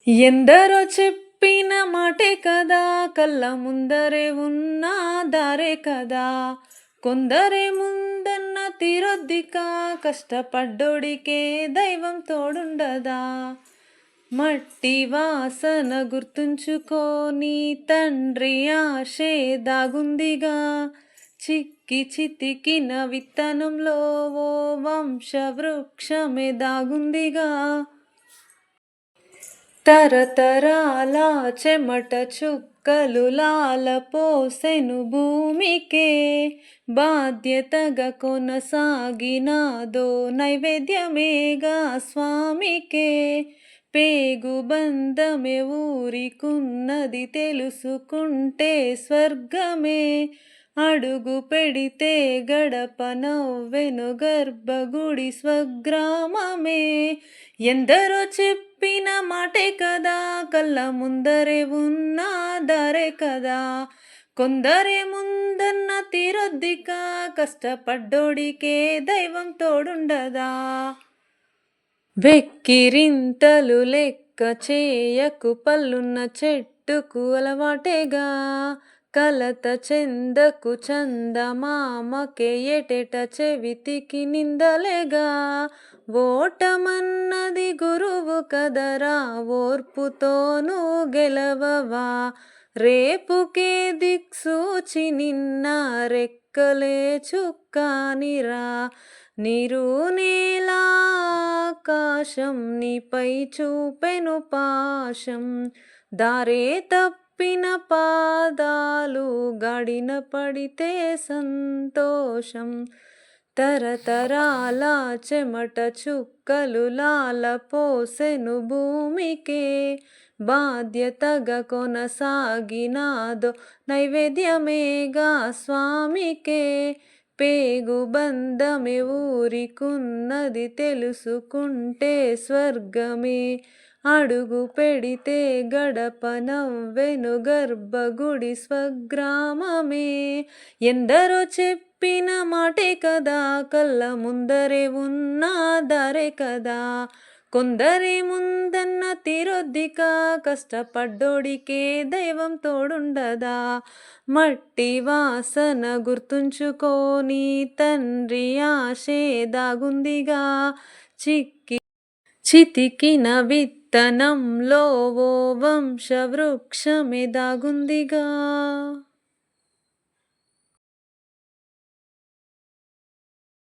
ఎందరో చెప్పిన మాటే కదా, కళ్ళ ముందరే ఉన్న దారే కదా. కొందరే ముందన్న తీరొద్దిక, కష్టపడ్డోడికే దైవం తోడుండదా. మట్టి వాసన గుర్తుంచుకోని తండ్రి ఆశే దాగుందిగా. చిక్కి చితికిన విత్తనంలో ఓ వంశవృక్షమే దాగుందిగా. తరతరాల చెమట చుక్కలు లాలపోసెను భూమికే, బాధ్యతగా కొనసాగినాదో నైవేద్యమేగా స్వామికే. పేగు బంధమే ఊరికున్నది తెలుసుకుంటే స్వర్గమే, అడుగు పెడితే గడప నవ్వెను గర్భగుడి స్వగ్రామమే. ఎందరో చెప్పిన మాటే కదా, కళ్ళ ముందరే ఉన్న దారే కదా. కొందరే ముందన్న తీరొద్దిక, కష్టపడ్డోడికే దైవం తోడుండదా. వెక్కిరింతలు లెక్క చేయకు, పళ్ళున్న చెట్టుకు అలవాటేగా. కలత చెందకు, చందమామకే ఎటెట చెవితికి నిందలేగా. ఓటమన్నది గురువు కదరా, ఓర్పుతోనూ గెలవవా. రేపుకే దిక్సూచి నిన్న రెక్కలే చుక్కానిరా. నీరు నేల ఆకాశం నీపై చూపెను పాశం, దారే తప్పిన పాదాలు గాడిన పడితే సంతోషం. తరతరాల చెమట చుక్కలు లాలపోసెను భూమికే, బాధ్యతగా కొనసాగినాదో నైవేద్యమేగా స్వామికే. పేగు బంధమే ఊరికున్నది తెలుసుకుంటే స్వర్గమే, అడుగు పెడితే గడప నవ్వెను గర్భగుడి స్వగ్రామమే. ఎందరో చెప్పిన మాటే కదా, కళ్ళ ముందరే ఉన్న దారే కదా. కొందరే ముందన్న తీరొద్దిక, కష్టపడ్డోడికే దైవం తోడుండదా. మట్టి వాసన గుర్తుంచుకోని తండ్రి ఆశే దాగుందిగా. చితికిన విత్తనంలో ఓ వంశవృక్షమే దాగుందిగా.